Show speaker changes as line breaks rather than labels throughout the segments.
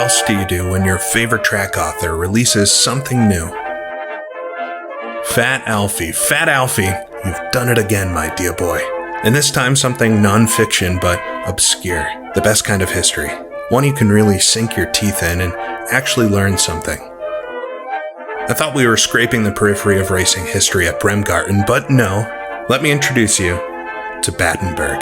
else do you do when your favorite track author releases something new? Fat Alfie, you've done it again, my dear boy. And this time something non-fiction but obscure, the best kind of history. One you can really sink your teeth in and actually learn something. I thought we were scraping the periphery of racing history at Bremgarten, but no. Let me introduce you to Battenberg.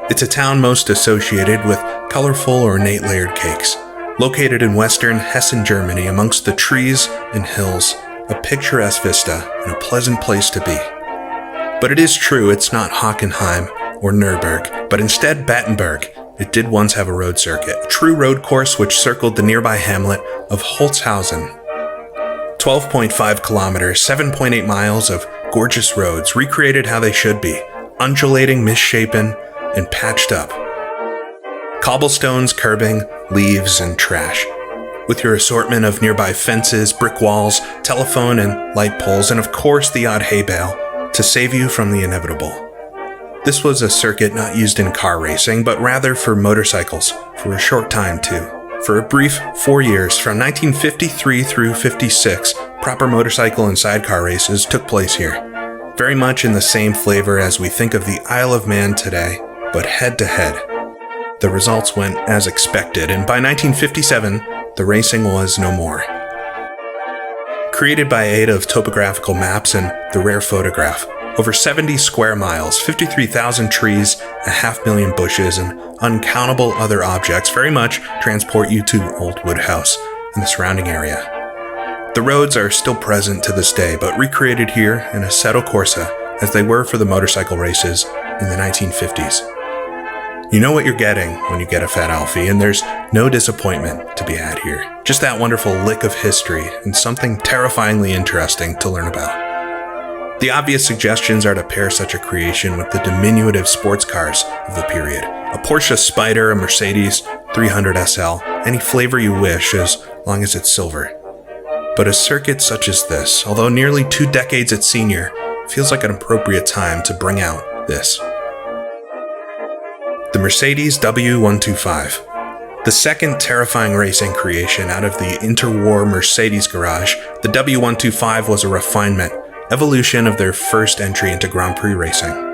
It's a town most associated with colorful, ornate layered cakes. Located in western Hessen, Germany, amongst the trees and hills, a picturesque vista and a pleasant place to be. But it is true it's not Hockenheim or Nürburg, but instead Battenberg. It did once have a road circuit, a true road course which circled the nearby hamlet of Holzhausen. 12.5 kilometers, 7.8 miles of gorgeous roads, recreated how they should be, undulating, misshapen, and patched up. Cobblestones, curbing, leaves, and trash. With your assortment of nearby fences, brick walls, telephone and light poles, and of course the odd hay bale to save you from the inevitable. This was a circuit not used in car racing, but rather for motorcycles, for a short time too. For a brief 4 years, from 1953 through 56, proper motorcycle and sidecar races took place here. Very much in the same flavor as we think of the Isle of Man today, but head to head. The results went as expected, and by 1957, the racing was no more. Created by aid of topographical maps and the rare photograph, over 70 square miles, 53,000 trees, 500,000 bushes, and uncountable other objects very much transport you to Old Wood House and the surrounding area. The roads are still present to this day, but recreated here in Assetto Corsa as they were for the motorcycle races in the 1950s. You know what you're getting when you get a Fat Alfie, and there's no disappointment to be had here. Just that wonderful lick of history and something terrifyingly interesting to learn about. The obvious suggestions are to pair such a creation with the diminutive sports cars of the period. A Porsche Spyder, a Mercedes 300 SL, any flavor you wish as long as it's silver. But a circuit such as this, although nearly 2 decades its senior, feels like an appropriate time to bring out this. The Mercedes W125. The second terrifying racing creation out of the interwar Mercedes garage, the W125 was a refinement, evolution of their first entry into Grand Prix racing.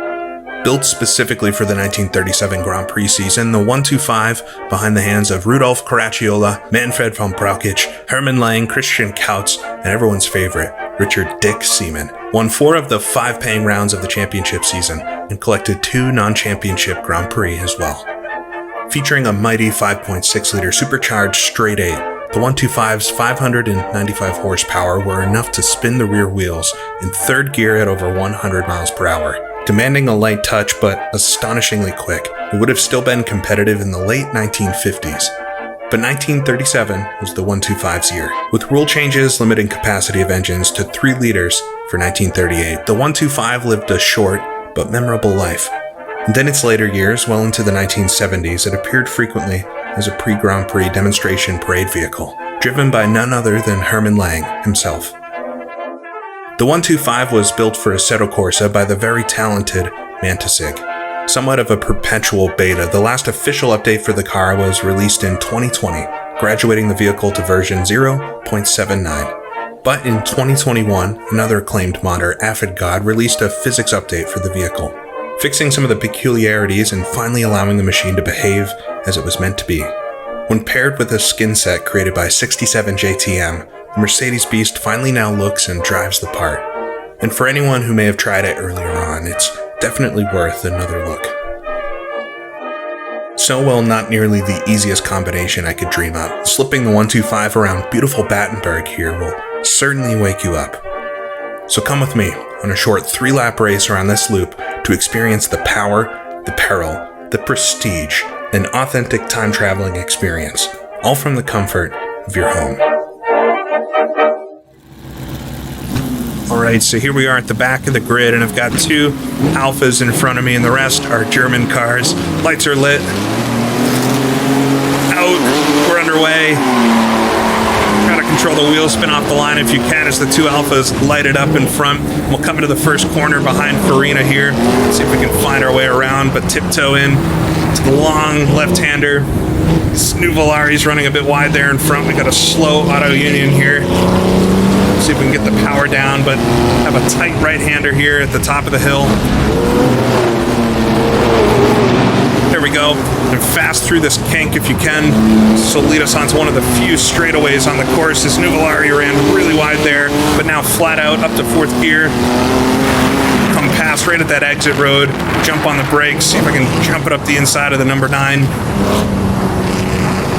Built specifically for the 1937 Grand Prix season, the 125, behind the hands of Rudolf Caracciola, Manfred von Brauchitsch, Hermann Lang, Christian Kautz, and everyone's favorite, Richard Dick Seaman, won 4 of the 5 paying rounds of the championship season and collected 2 non-championship Grand Prix as well. Featuring a mighty 5.6-liter supercharged straight 8, the 125's 595 horsepower were enough to spin the rear wheels in 3rd gear at over 100 miles per hour. Demanding a light touch but astonishingly quick, it would have still been competitive in the late 1950s. But 1937 was the 125's year. With rule changes limiting capacity of engines to 3 liters for 1938, the 125 lived a short but memorable life. And then its later years, well into the 1970s, it appeared frequently as a pre-Grand Prix demonstration parade vehicle, driven by none other than Hermann Lang himself. The 125 was built for Assetto Corsa by the very talented Mantisig. Somewhat of a perpetual beta, the last official update for the car was released in 2020, graduating the vehicle to version 0.79. But in 2021, another acclaimed modder, Aphid God, released a physics update for the vehicle, fixing some of the peculiarities and finally allowing the machine to behave as it was meant to be. When paired with a skin set created by 67 JTM, the Mercedes Beast finally now looks and drives the part. And for anyone who may have tried it earlier on, it's definitely worth another look. So, well, not nearly the easiest combination I could dream up. Slipping the 125 around beautiful Battenberg here will certainly wake you up. So come with me on a short 3-lap race around this loop to experience the power, the peril, the prestige, and authentic time-traveling experience, all from the comfort of your home. Alright, so here we are at the back of the grid, and I've got 2 Alphas in front of me, and the rest are German cars. Lights are lit. Out. We're underway. Got a control the wheel spin off the line if you can as the two Alphas light it up in front. We'll come into the first corner behind Farina here. See if we can find our way around, but tiptoe in to the long left-hander. This new Volari's running a bit wide there in front. We got a slow auto union here. See if we can get the power down, but have a tight right-hander here at the top of the hill. There we go. And fast through this kink if you can. This will lead us onto one of the few straightaways on the course. This new Volari ran really wide there, but now flat out up to fourth gear. Come past right at that exit road. Jump on the brakes. See if I can jump it up the inside of the number 9.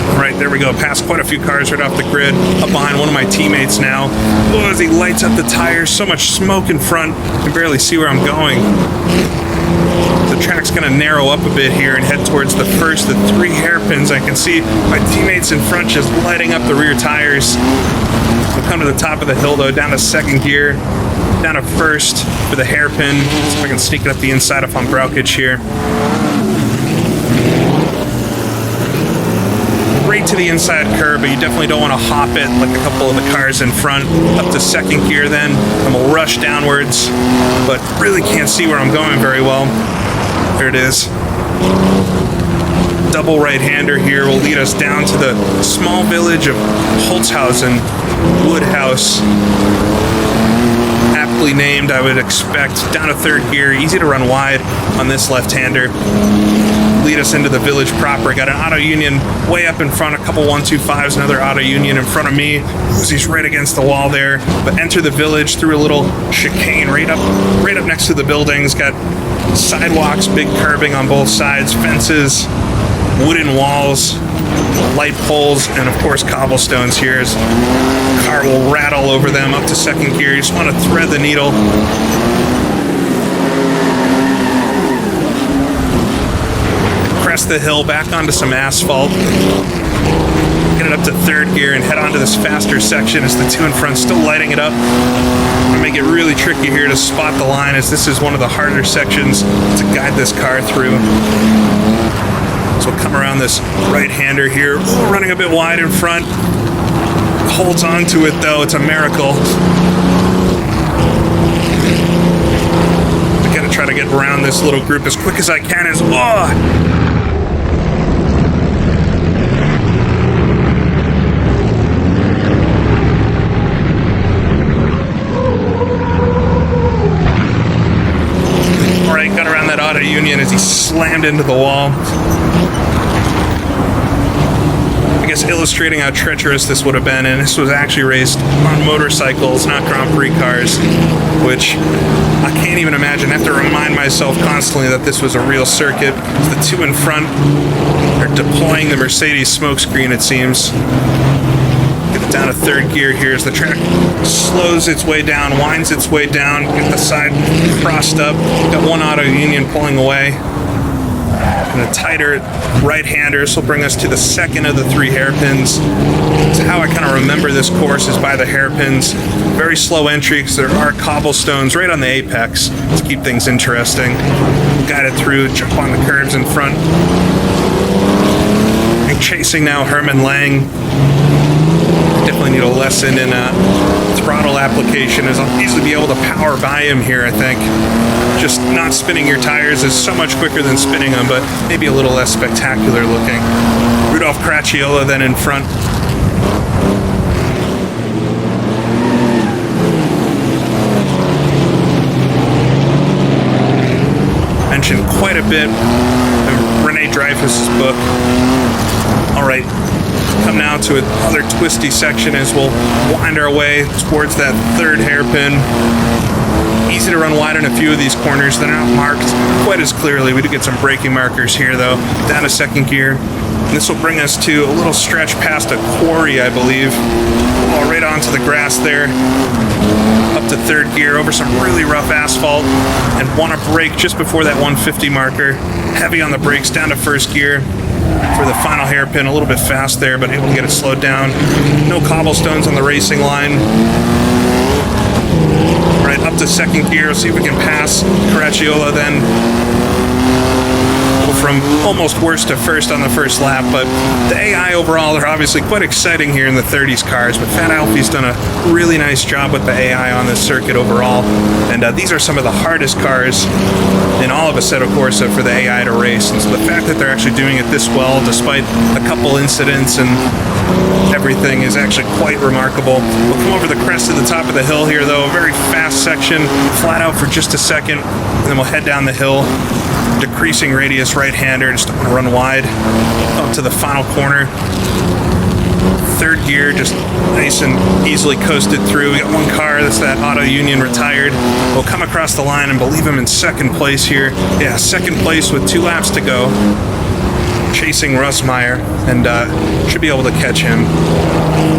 All right, there we go. Past quite a few cars right off the grid. Up behind one of my teammates now. Oh, as he lights up the tires. So much smoke in front. I can barely see where I'm going. The track's going to narrow up a bit here and head towards the 3 hairpins. I can see my teammates in front just lighting up the rear tires. We'll come to the top of the hill though, down to 2nd gear, down to 1st for the hairpin. See if I can sneak it up the inside if I'm Braukage here. Right to the inside curb, but you definitely don't want to hop it like a couple of the cars in front. Up to 2nd gear then, and we'll rush downwards, but really can't see where I'm going very well. There it is. Double right-hander here will lead us down to the small village of Holzhausen Woodhouse. Aptly named, I would expect. Down to 3rd gear, easy to run wide on this left-hander. Lead us into the village proper. Got an auto union way up in front, a couple 125s, another auto union in front of me. He's right against the wall there. But enter the village through a little chicane right up next to the buildings. Got sidewalks, big curbing on both sides, fences, wooden walls, light poles, and of course cobblestones here. As car will rattle over them up to 2nd gear. You just want to thread the needle. Crest the hill, back onto some asphalt. Get it up to 3rd gear and head onto this faster section as the 2 in front still lighting it up. I'm gonna make it really tricky here to spot the line, as this is one of the harder sections to guide this car through. So we'll come around this right-hander here. Ooh, running a bit wide in front. Holds on to it though, it's a miracle. I gotta try to get around this little group as quick as I can as, oh! Got around that auto union as he slammed into the wall. I guess illustrating how treacherous this would have been, and this was actually raced on motorcycles, not Grand Prix cars, which I can't even imagine. I have to remind myself constantly that this was a real circuit. The 2 in front are deploying the Mercedes smokescreen, it seems. Get it down to 3rd gear here as the track slows its way down, winds its way down, get the side crossed up. Got one auto union pulling away. And a tighter right-hander. This will bring us to the 2nd of the 3 hairpins. It's how I kind of remember this course is by the hairpins. Very slow entry because there are cobblestones right on the apex to keep things interesting. Guide it through, jump on the curves in front. And chasing now Herman Lang. Definitely need a lesson in throttle application, as I'll easily be able to power by him here, I think. Just not spinning your tires is so much quicker than spinning them, but maybe a little less spectacular looking. Rudolph Cracciola then in front. Mentioned quite a bit in Rene Dreyfus's book. All right. Come now to another twisty section as we'll wind our way towards that 3rd hairpin. Easy to run wide in a few of these corners. They're not marked quite as clearly. We do get some braking markers here though. Down to 2nd gear. And this will bring us to a little stretch past a quarry, I believe. Oh, right onto the grass there. Up to 3rd gear over some really rough asphalt, and want to brake just before that 150 marker. Heavy on the brakes, down to 1st gear. For the final hairpin, a little bit fast there, but able to get it slowed down. No cobblestones on the racing line. Right, up to 2nd gear. See if we can pass Caracciola then. from almost worst to first on the first lap, but the AI overall, they're obviously quite exciting here in the 30s cars, but Fat Alfie's done a really nice job with the AI on this circuit overall, and these are some of the hardest cars in all of Assetto Corsa for the AI to race, and so the fact that they're actually doing it this well, despite a couple incidents and everything, is actually quite remarkable. We'll come over the crest of the top of the hill here, though, a very fast section, flat out for just a second, and then we'll head down the hill, decreasing radius right-hander, just don't want to run wide, up to the final corner. Third gear, just nice and easily coasted through. We got one car, that's that Auto Union retired. We'll come across the line and believe him in second place here. Yeah, second place with 2 laps to go. Chasing Rossmeyer, and should be able to catch him.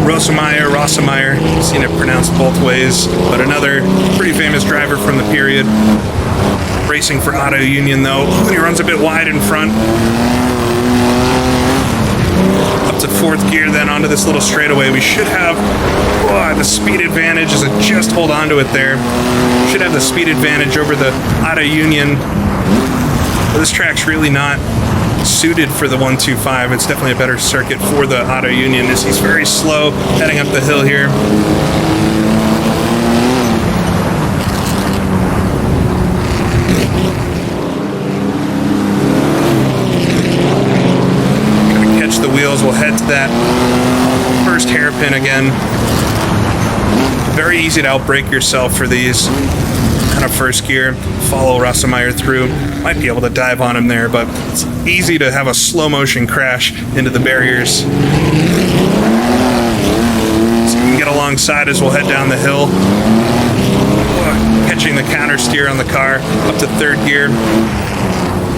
Rossmeyer, seen it pronounced both ways, but another pretty famous driver from the period. Racing for Auto Union, though. He runs a bit wide in front. Up to 4th gear, then onto this little straightaway. We should have the speed advantage as I just hold on to it there. Should have the speed advantage over the Auto Union. But this track's really not suited for the 125. It's definitely a better circuit for the Auto Union, as he's very slow heading up the hill here. Gonna catch the wheels. We'll head to that first hairpin again. Very easy to outbrake yourself for these kind of first gear. Follow Rossmeyer through. Might be able to dive on him there, but it's easy to have a slow motion crash into the barriers. So we can get alongside as we'll head down the hill. Catching the counter steer on the car up to 3rd gear.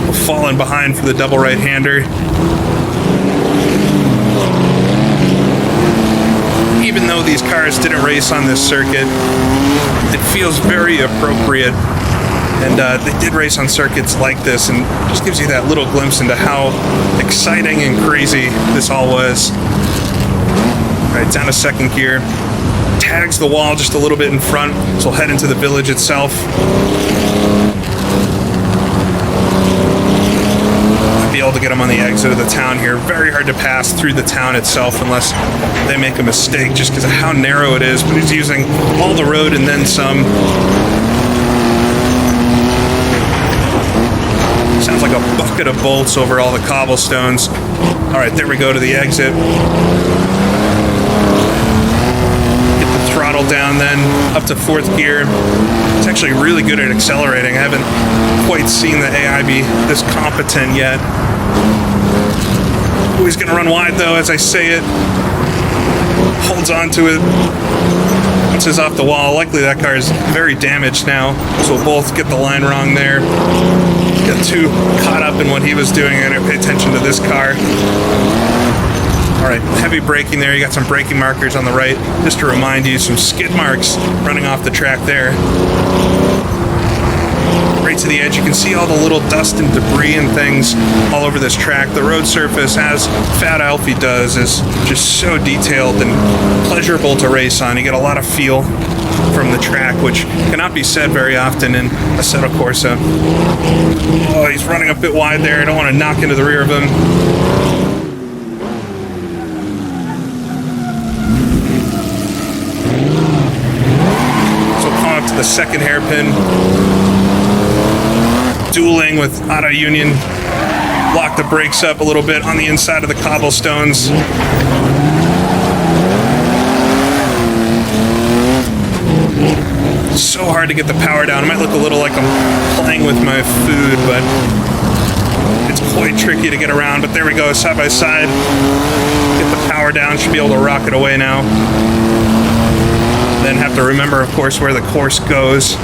We'll fall in behind for the double right-hander. Even though these cars didn't race on this circuit, it feels very appropriate. And they did race on circuits like this, and just gives you that little glimpse into how exciting and crazy this all was. All right, down to 2nd gear. Tags the wall just a little bit in front, so we'll head into the village itself. Be able to get them on the exit of the town here. Very hard to pass through the town itself unless they make a mistake, just because of how narrow it is, but he's using all the road and then some. Sounds like a bucket of bolts over all the cobblestones. All right, there we go to the exit. Get the throttle down then, up to 4th gear. It's actually really good at accelerating. I haven't quite seen the AI be this competent yet. Oh, he's gonna run wide though as I say it. Holds on to it. Bounces off the wall. Likely that car is very damaged now, so we'll both get the line wrong there. Got too caught up in what he was doing. I gotta pay attention to this car. All right, heavy braking there. You got some braking markers on the right, just to remind you, some skid marks running off the track there. Right to the edge, you can see all the little dust and debris and things all over this track. The road surface, as Fat Alfie does, is just so detailed and pleasurable to race on. You get a lot of feel from the track, which cannot be said very often in Assetto Corsa. Oh, he's running a bit wide there. I don't want to knock into the rear of him. So come up to the 2nd hairpin. Dueling with Auto Union. Lock the brakes up a little bit on the inside of the cobblestones. So hard to get the power down. It might look a little like I'm playing with my food, but it's quite tricky to get around. But there we go, side by side. Get the power down, should be able to rock it away now. Then have to remember, of course, where the course goes.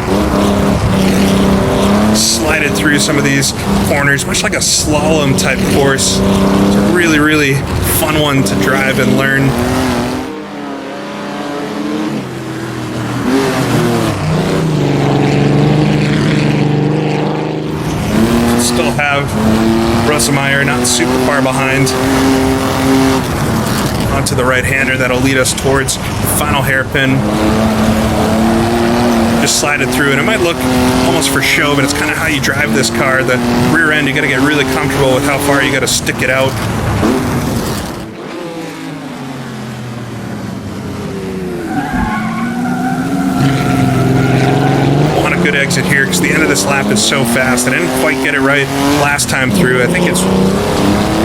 Slide it through some of these corners, much like a slalom type course. It's a really, really fun one to drive and learn. Still have Rossmeyer not super far behind. Onto the right-hander, that'll lead us towards the final hairpin. just slide it through. And it might look almost for show, but it's kind of how you drive this car. The rear end, you got to get really comfortable with how far you got to stick it out. Good exit here because the end of this lap is so fast. I didn't quite get it right last time through. I think it's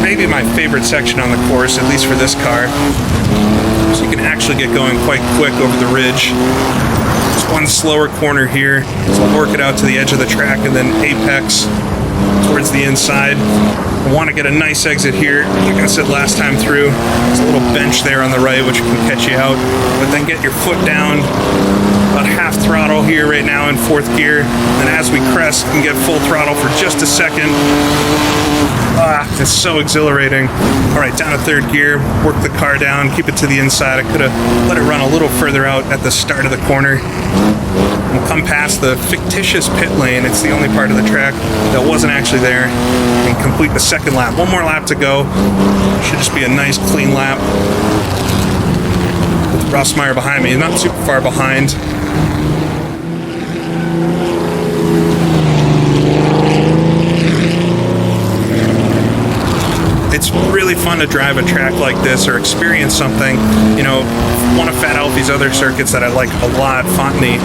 maybe my favorite section on the course, at least for this car. So you can actually get going quite quick over the ridge. There's one slower corner here, so I'll work it out to the edge of the track and then apex towards the inside. I want to get a nice exit here. Like I said last time through, there's a little bench there on the right which can catch you out, but then get your foot down about half throttle here right now in 4th gear, and as we crest you can get full throttle for just a second. It's so exhilarating. Alright, down to 3rd gear, work the car down, keep it to the inside. I could have let it run a little further out at the start of the corner. We'll come past the fictitious pit lane. It's the only part of the track that wasn't actually there, and complete the 2nd lap. One more lap to go. Should just be a nice clean lap. With Rossmeyer behind me, not super far behind. It's really fun to drive a track like this or experience something. You know, one of Fat Alfie's other circuits that I like a lot, Fontenay,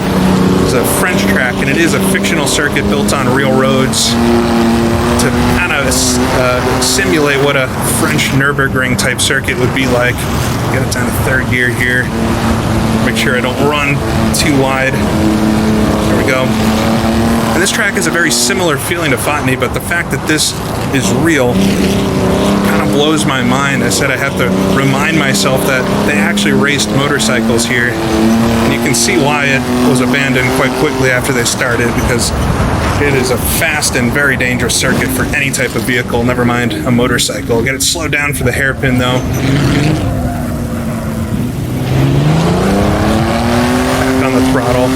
is a French track, and it is a fictional circuit built on real roads to kind of simulate what a French Nürburgring type circuit would be like. Get it down to 3rd gear here. Make sure I don't run too wide. There we go. And this track has a very similar feeling to Fontenay, but the fact that this is real kind of blows my mind. I said I have to remind myself that they actually raced motorcycles here, and you can see why it was abandoned quite quickly after they started, because it is a fast and very dangerous circuit for any type of vehicle, never mind a motorcycle. Get it slowed down for the hairpin though. Back on the throttle.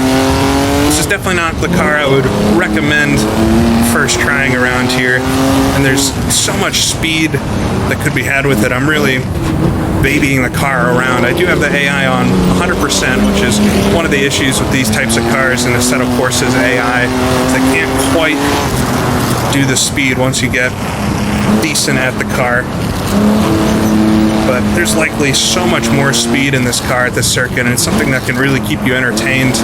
This is definitely not the car I would recommend first trying around here, and there's so much speed that could be had with it. I'm really babying the car around. I do have the AI on 100%, which is one of the issues with these types of cars in a set of courses. AI is they can't quite do the speed once you get decent at the car. But there's likely so much more speed in this car at this circuit, and it's something that can really keep you entertained.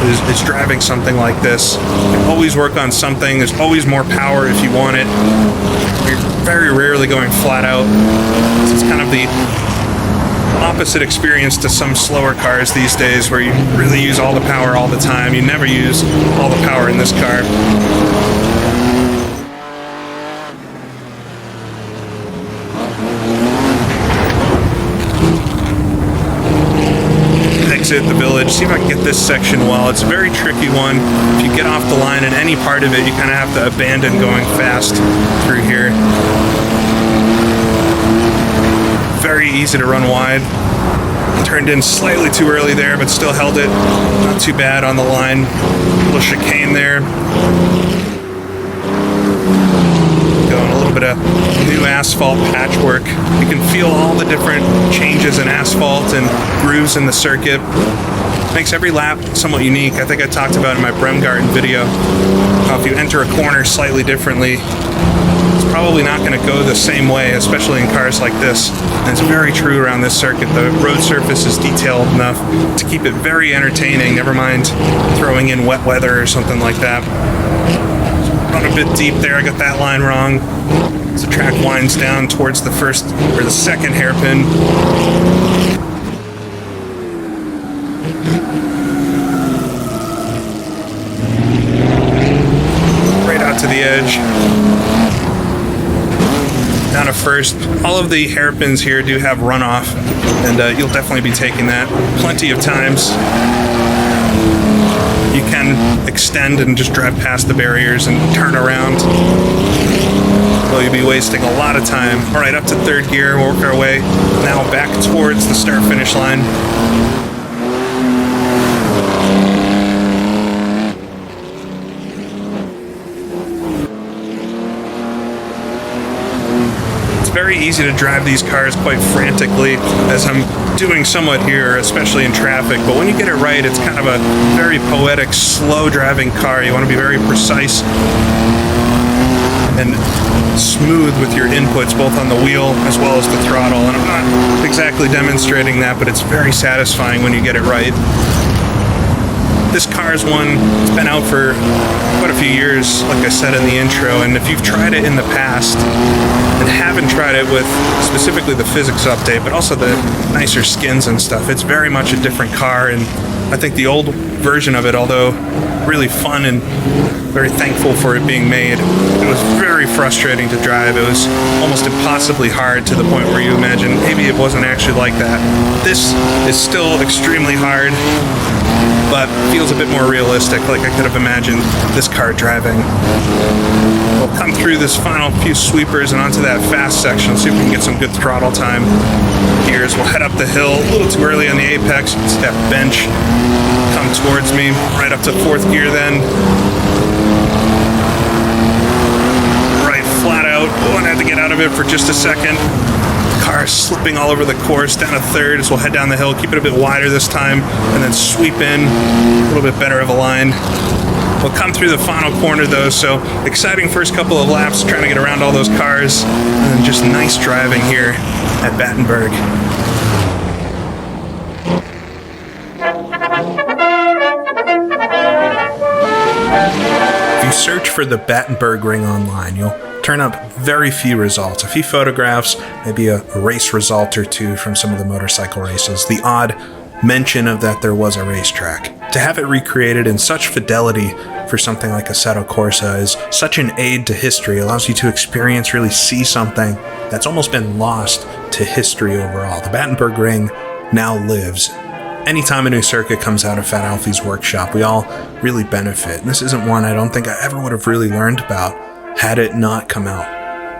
Is driving something like this. You can always work on something. There's always more power if you want it. You're very rarely going flat out. This is kind of the opposite experience to some slower cars these days, where you really use all the power all the time. You never use all the power in this car. Exit the village, see if I can get this section well. It's a very tricky one. If you get off the line in any part of it, you kind of have to abandon going fast through here. Very easy to run wide. Turned in slightly too early there, but still held it. Not too bad on the line. A little chicane there. Going a little bit of new asphalt patchwork. You can feel all the different changes in asphalt and grooves in the circuit. Makes every lap somewhat unique. I think I talked about in my Bremgarten video how if you enter a corner slightly differently, it's probably not going to go the same way, especially in cars like this. And it's very true around this circuit. The road surface is detailed enough to keep it very entertaining, never mind throwing in wet weather or something like that. Run a bit deep there, I got that line wrong. As the track winds down towards the 2nd hairpin. Right out to the edge. Down to 1st. All of the hairpins here do have runoff, and you'll definitely be taking that plenty of times. You can extend and just drive past the barriers and turn around. Well, you'll be wasting a lot of time. All right, up to 3rd gear. We'll work our way now back towards the start-finish line. very easy to drive these cars quite frantically, as I'm doing somewhat here, especially in traffic. But when you get it right, it's kind of a very poetic, slow driving car. You want to be very precise and smooth with your inputs, both on the wheel as well as the throttle. And I'm not exactly demonstrating that, but it's very satisfying when you get it right. This car is one that's been out for quite a few years, like I said in the intro, and if you've tried it in the past and haven't tried it with specifically the physics update, but also the nicer skins and stuff, it's very much a different car. And I think the old version of it, although really fun and very thankful for it being made, it was very frustrating to drive. It was almost impossibly hard, to the point where you imagine maybe it wasn't actually like that. This is still extremely hard, but feels a bit more realistic, like I could have imagined this car driving. We'll come through this final few sweepers and onto that fast section, see if we can get some good throttle time here as we'll head up the hill. A little too early on the apex. You can see that bench come towards me, right up to 4th gear then. Right flat out. Oh, and I had to get out of it for just a second. Car slipping all over the course, down to 3rd as we'll head down the hill, keep it a bit wider this time, and then sweep in a little bit better of a line. We'll come through the final corner though, so exciting first couple of laps trying to get around all those cars, and then just nice driving here at Battenberg. If you search for the Battenberg ring online, you'll turn up very few results. A few photographs, maybe a race result or two from some of the motorcycle races. The odd mention of that there was a racetrack. To have it recreated in such fidelity for something like Assetto Corsa is such an aid to history. It allows you to experience, really see something that's almost been lost to history overall. The Battenberg ring now lives. Anytime a new circuit comes out of Fat Alfie's workshop, we all really benefit. And this isn't one I don't think I ever would have really learned about had it not come out.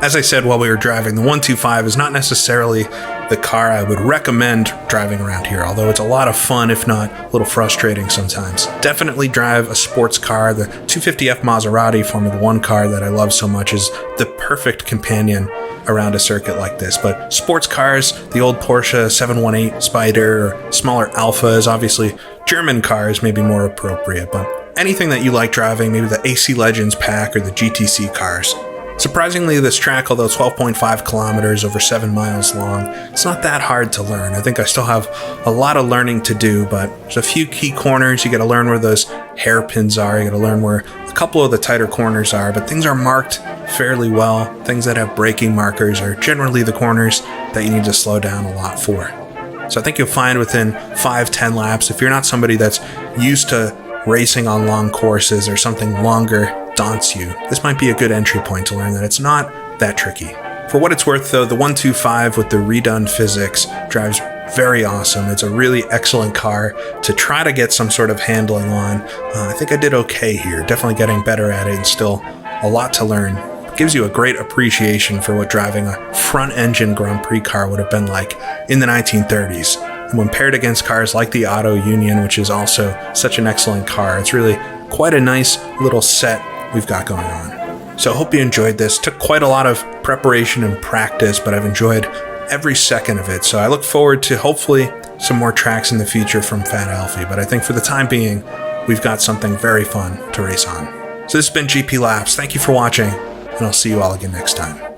As I said while we were driving, the 125 is not necessarily the car I would recommend driving around here, although it's a lot of fun, if not a little frustrating sometimes. Definitely drive a sports car. The 250F Maserati, Formula 1 car that I love so much, is the perfect companion around a circuit like this. But sports cars, the old Porsche 718 Spider or smaller Alphas, obviously German cars may be more appropriate, but anything that you like driving, maybe the AC Legends pack or the GTC cars. Surprisingly, this track, although 12.5 kilometers over 7 miles long, it's not that hard to learn. I think I still have a lot of learning to do, but there's a few key corners. You got to learn where those hairpins are. You got to learn where a couple of the tighter corners are, but things are marked fairly well. Things that have braking markers are generally the corners that you need to slow down a lot for. So I think you'll find within 5-10 laps, if you're not somebody that's used to racing on long courses or something longer daunts you, this might be a good entry point to learn that it's not that tricky. For what it's worth though, the 125 with the redone physics drives very awesome. It's a really excellent car to try to get some sort of handling on. I think I did okay here, definitely getting better at it and still a lot to learn. It gives you a great appreciation for what driving a front-engine Grand Prix car would have been like in the 1930s. And when paired against cars like the Auto Union, which is also such an excellent car, it's really quite a nice little set we've got going on. So I hope you enjoyed this. Took quite a lot of preparation and practice, but I've enjoyed every second of it. So I look forward to hopefully some more tracks in the future from Fat Alfie, but I think for the time being, we've got something very fun to race on. So this has been GP Laps. Thank you for watching, and I'll see you all again next time.